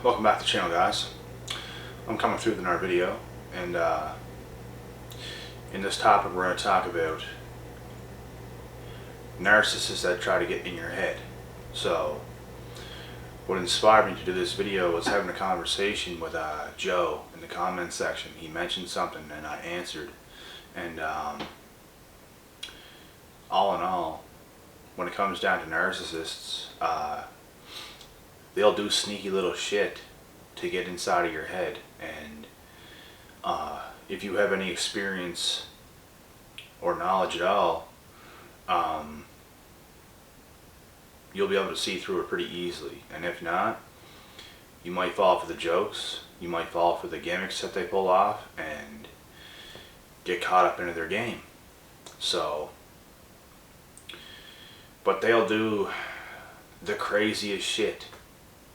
Welcome back to the channel, guys. I'm coming through the video, and in this topic we're going to talk about narcissists that try to get in your head. So what inspired me to do this video was having a conversation with Joe in the comments section. He mentioned something and I answered, and all in all, when it comes down to narcissists, they'll do sneaky little shit to get inside of your head, and if you have any experience or knowledge at all, you'll be able to see through it pretty easily. And if not, you might fall for the jokes, you might fall for the gimmicks that they pull off and get caught up into their game. So, but they'll do the craziest shit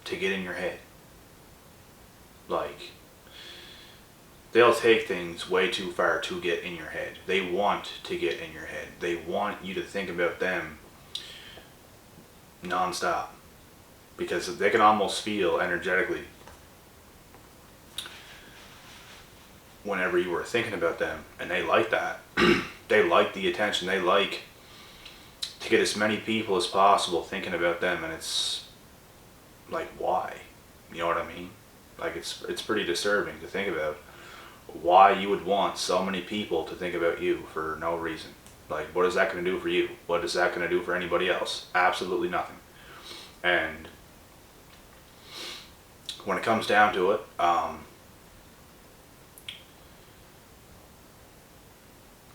to get in your head. Like, they'll take things way too far to get in your head. They want to get in your head. They want you to think about them non-stop, because they can almost feel energetically whenever you were thinking about them, and they like that. They like the attention. They like to get as many people as possible thinking about them, and it's like, why? You know what I mean? Like, it's pretty disturbing to think about why you would want so many people to think about you for no reason. Like, what is that going to do for you? What is that going to do for anybody else? Absolutely nothing. And when it comes down to it,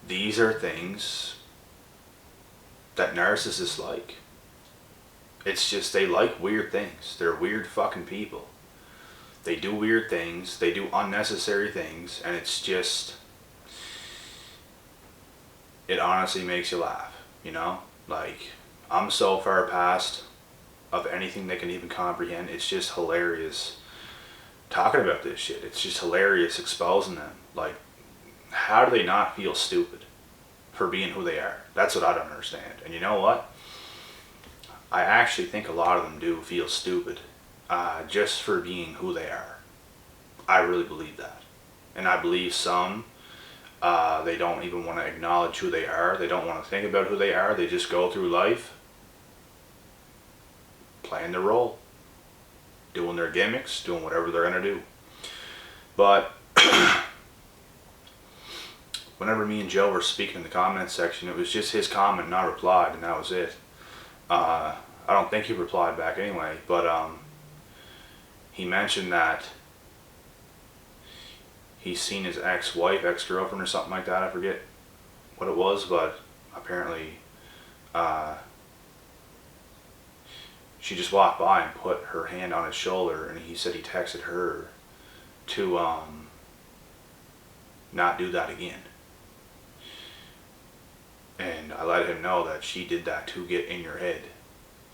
these are things that narcissists like. It's just, they like weird things. They're weird fucking people. They do weird things. They do unnecessary things. And it's just, it honestly makes you laugh, you know? Like, I'm so far past of anything they can even comprehend. It's just hilarious talking about this shit. It's just hilarious exposing them. Like, how do they not feel stupid for being who they are? That's what I don't understand. And you know what? I actually think a lot of them do feel stupid just for being who they are. I really believe that. And I believe some, they don't even want to acknowledge who they are. They don't want to think about who they are. They just go through life playing their role, doing their gimmicks, doing whatever they're going to do. But whenever me and Joe were speaking in the comments section, it was just his comment and I replied, and that was it. I don't think he replied back anyway, but he mentioned that he's seen his ex-wife, ex-girlfriend or something like that. I forget what it was, but apparently she just walked by and put her hand on his shoulder, and he said he texted her to not do that again. And I let him know that she did that to get in your head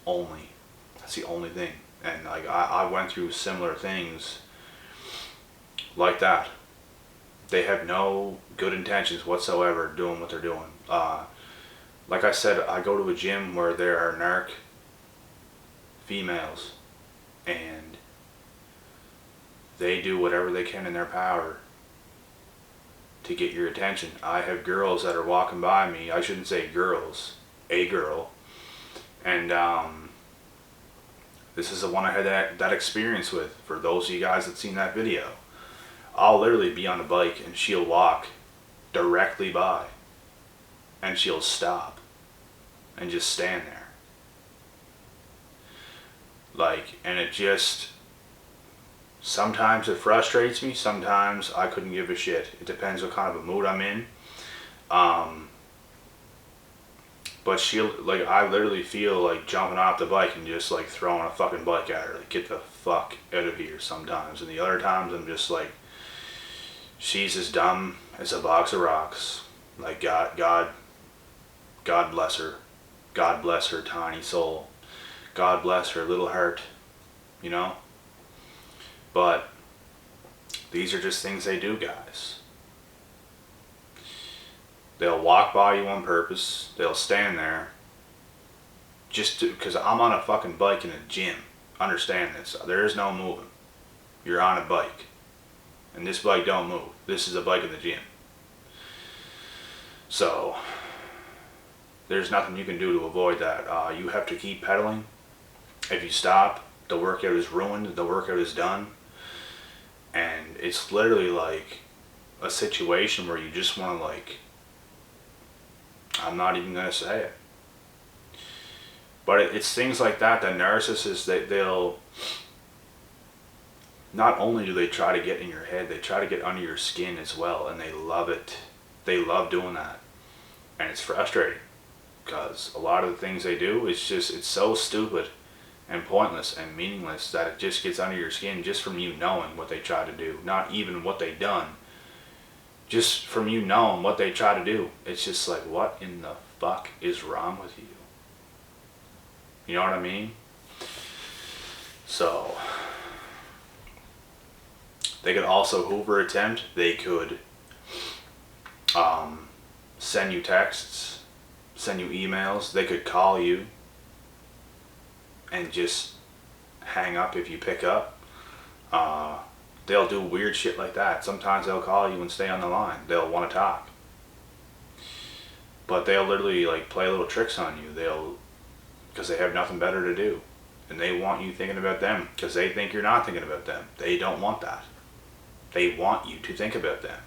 only. That's the only thing. And like, I went through similar things like that. They have no good intentions whatsoever doing what they're doing. Like I said, I go to a gym where there are narc females, and they do whatever they can in their power to get your attention. I have girls that are walking by me, I shouldn't say girls, a girl, and this is the one I had that experience with. For those of you guys that seen that video, I'll literally be on a bike and she'll walk directly by and she'll stop and just stand there. Like, and it just, sometimes it frustrates me, sometimes I couldn't give a shit. It depends what kind of a mood I'm in. But she'll, like, I literally feel like jumping off the bike and just like throwing a fucking bike at her. Like, get the fuck out of here sometimes. And the other times I'm just like, she's as dumb as a box of rocks. Like, God bless her. God bless her tiny soul. God bless her little heart. You know? But these are just things they do, guys. They'll walk by you on purpose. They'll stand there just because I'm on a fucking bike in a gym. Understand this. There is no moving. You're on a bike. And this bike don't move. This is a bike in the gym. So, there's nothing you can do to avoid that. You have to keep pedaling. If you stop, the workout is ruined. The workout is done. And it's literally like a situation where you just want to like, I'm not even going to say it. But it's things like that narcissists, they'll, not only do they try to get in your head, they try to get under your skin as well, and they love it. They love doing that. And it's frustrating, because a lot of the things they do, it's so stupid and pointless and meaningless that it just gets under your skin just from you knowing what they try to do. Not even what they done. Just from you knowing what they try to do. It's just like, what in the fuck is wrong with you? You know what I mean? So, they could also hoover attempt. They could send you texts, send you emails. They could call you and just hang up if you pick up. They'll do weird shit like that. Sometimes they'll call you and stay on the line. They'll want to talk. But they'll literally like play little tricks on you. Because they have nothing better to do. And they want you thinking about them because they think you're not thinking about them. They don't want that. They want you to think about them.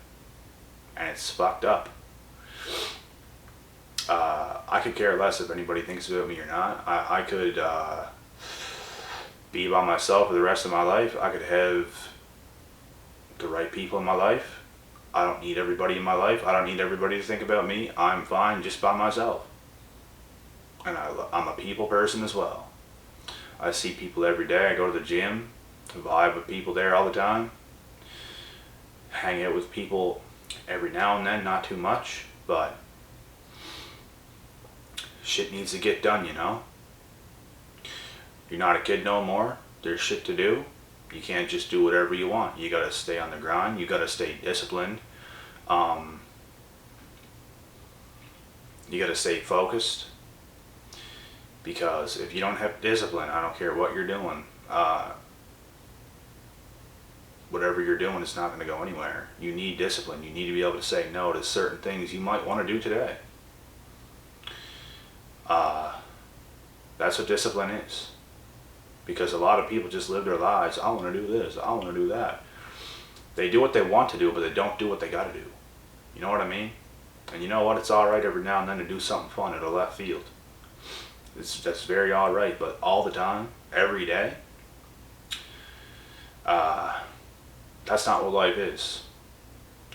And it's fucked up. I could care less if anybody thinks about me or not. I could be by myself for the rest of my life. I could have the right people in my life. I don't need everybody in my life. I don't need everybody to think about me. I'm fine just by myself. And I'm a people person as well. I see people every day. I go to the gym, vibe with people there all the time. Hang out with people every now and then, not too much, but shit needs to get done, you know? You're not a kid no more. There's shit to do. You can't just do whatever you want. You gotta stay on the grind. You gotta stay disciplined. You gotta stay focused. Because if you don't have discipline, I don't care what you're doing, whatever you're doing, it's not going to go anywhere. You need discipline. You need to be able to say no to certain things you might want to do today. That's what discipline is. Because a lot of people just live their lives, I want to do this, I want to do that. They do what they want to do, but they don't do what they got to do. You know what I mean? And you know what? It's alright every now and then to do something fun at a left field. That's very alright, but all the time, every day, that's not what life is.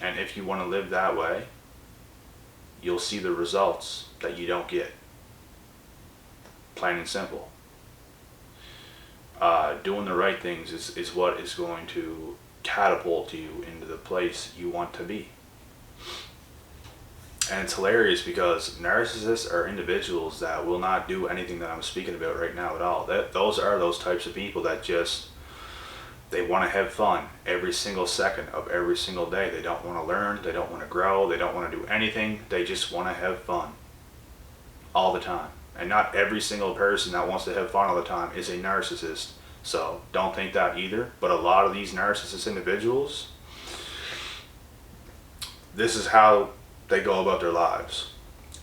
And if you want to live that way, you'll see the results that you don't get. Plain and simple. Doing the right things is what is going to catapult you into the place you want to be. And it's hilarious because narcissists are individuals that will not do anything that I'm speaking about right now at all. Those are those types of people that just, they want to have fun every single second of every single day. They don't want to learn, they don't want to grow, they don't want to do anything. They just want to have fun all the time. And not every single person that wants to have fun all the time is a narcissist. So don't think that either. But a lot of these narcissist individuals, this is how they go about their lives.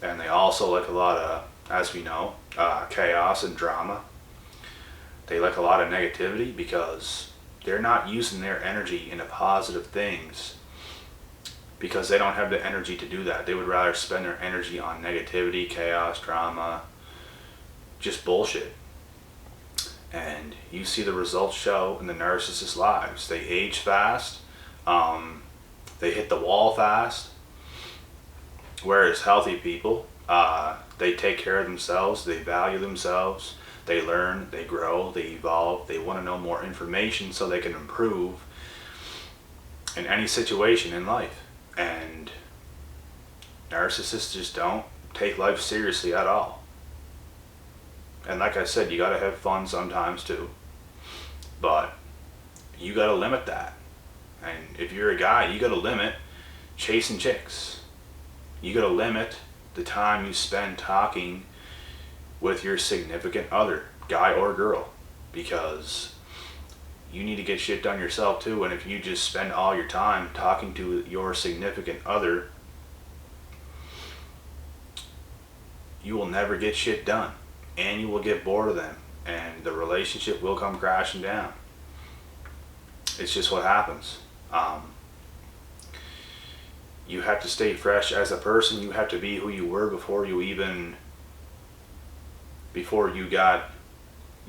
And they also like a lot of, as we know, chaos and drama. They like a lot of negativity because they're not using their energy into positive things because they don't have the energy to do that. They would rather spend their energy on negativity, chaos, drama, just bullshit. And you see the results show in the narcissist lives. They age fast, they hit the wall fast. Whereas healthy people, they take care of themselves, they value themselves, they learn, they grow, they evolve, they want to know more information so they can improve in any situation in life. And narcissists just don't take life seriously at all. And like I said, you gotta have fun sometimes too. But you gotta limit that. And if you're a guy, you gotta limit chasing chicks. You gotta limit the time you spend talking with your significant other, guy or girl, because you need to get shit done yourself too. And if you just spend all your time talking to your significant other, you will never get shit done, and you will get bored of them, and the relationship will come crashing down. It's just what happens. You have to stay fresh as a person. You have to be who you were before you got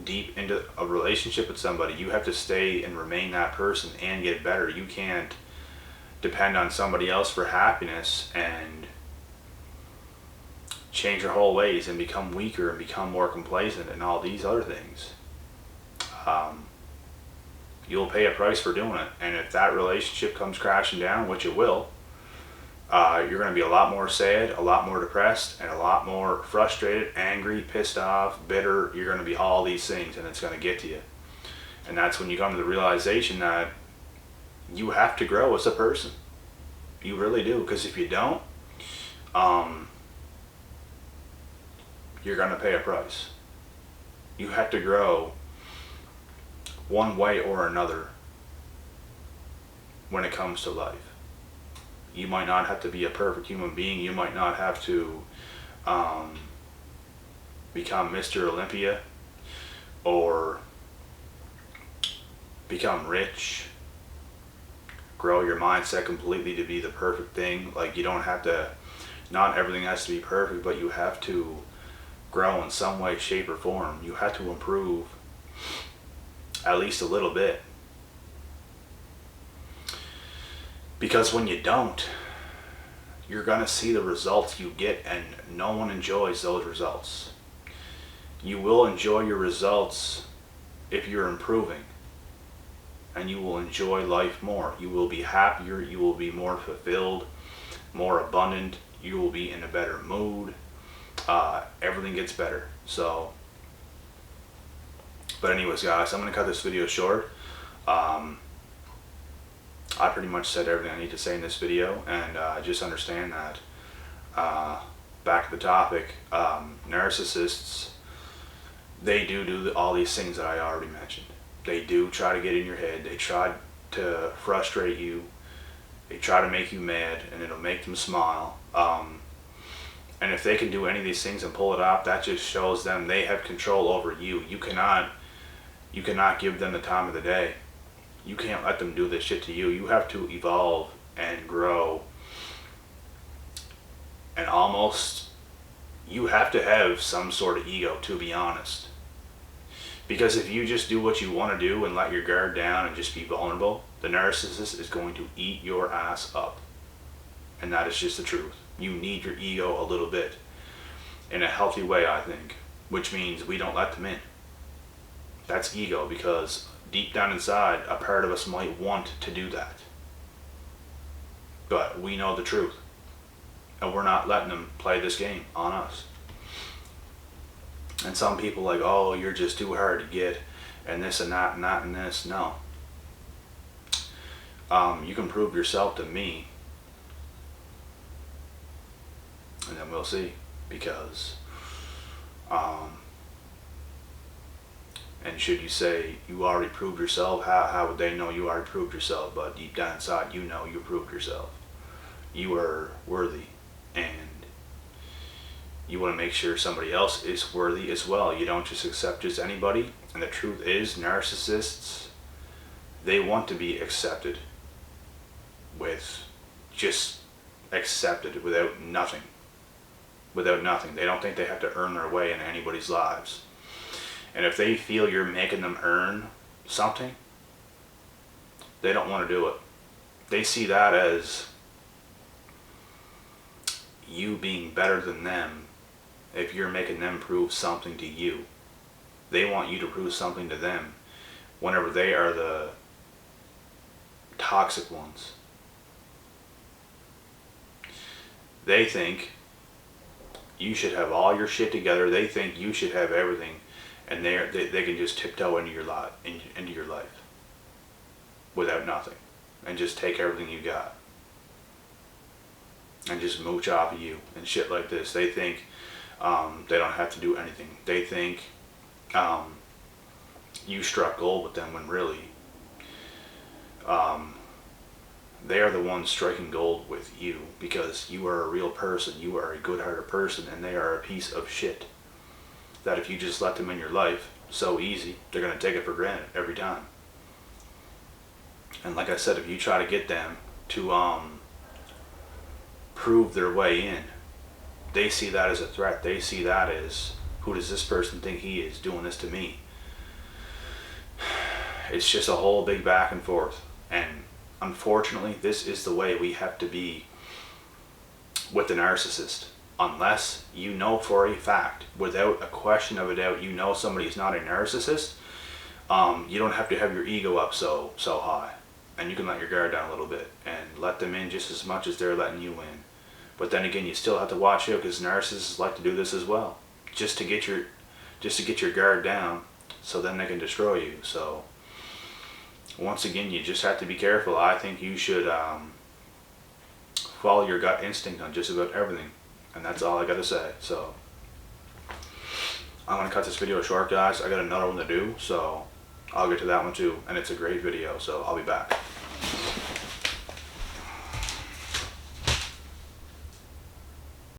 deep into a relationship with somebody. You have to stay and remain that person and get better. You can't depend on somebody else for happiness and change your whole ways and become weaker and become more complacent and all these other things. You'll pay a price for doing it, and if that relationship comes crashing down, which it will, you're going to be a lot more sad, a lot more depressed, and a lot more frustrated, angry, pissed off, bitter. You're going to be all these things, and it's going to get to you. And that's when you come to the realization that you have to grow as a person. You really do, because if you don't, you're going to pay a price. You have to grow one way or another when it comes to life. You might not have to be a perfect human being. You might not have to become Mr. Olympia or become rich, grow your mindset completely to be the perfect thing. Like, you don't have to, not everything has to be perfect, but you have to grow in some way, shape, or form. You have to improve at least a little bit. Because when you don't, you're going to see the results you get, and no one enjoys those results. You will enjoy your results if you're improving, and you will enjoy life more. You will be happier, you will be more fulfilled, more abundant, you will be in a better mood. Everything gets better. So, but anyways, guys, I'm going to cut this video short. I pretty much said everything I need to say in this video, and just understand that, back to the topic, narcissists, they do all these things that I already mentioned. They do try to get in your head. They try to frustrate you. They try to make you mad, and it'll make them smile. And if they can do any of these things and pull it off, that just shows them they have control over you. You cannot give them the time of the day. You can't let them do this shit to you. You have to evolve and grow. And almost, you have to have some sort of ego, to be honest. Because if you just do what you want to do and let your guard down and just be vulnerable, the narcissist is going to eat your ass up. And that is just the truth. You need your ego a little bit. In a healthy way, I think. Which means we don't let them in. That's ego, because deep down inside, a part of us might want to do that. But we know the truth. And we're not letting them play this game on us. And some people like, oh, you're just too hard to get, and this and that and that and this. No. You can prove yourself to me, and then we'll see. Because and should you say you already proved yourself, how would they know you already proved yourself? But deep down inside, you know you proved yourself. You are worthy, and you want to make sure somebody else is worthy as well. You don't just accept just anybody. And the truth is, narcissists, they want to be accepted with just accepted without nothing. Without nothing. They don't think they have to earn their way in anybody's lives. And if they feel you're making them earn something, they don't want to do it. They see that as you being better than them if you're making them prove something to you. They want you to prove something to them whenever they are the toxic ones. They think you should have all your shit together. They think you should have everything. And they can just tiptoe into your life without nothing, and just take everything you got, and just mooch off of you and shit like this. They think they don't have to do anything. They think you struck gold with them, when really they are the ones striking gold with you because you are a real person, you are a good-hearted person, and they are a piece of shit that if you just let them in your life so easy, they're going to take it for granted every time. And like I said, if you try to get them to prove their way in, they see that as a threat. They see that as, who does this person think he is doing this to me? It's just a whole big back and forth. And unfortunately, this is the way we have to be with the narcissist. Unless you know for a fact, without a question of a doubt, you know somebody's not a narcissist, you don't have to have your ego up so high. And you can let your guard down a little bit and let them in just as much as they're letting you in. But then again, you still have to watch out because narcissists like to do this as well, just to get your guard down, so then they can destroy you. So once again, you just have to be careful. I think you should follow your gut instinct on just about everything, and that's all I gotta say. So I'm gonna cut this video short, guys. I got another one to do, so I'll get to that one too, and it's a great video, so I'll be back.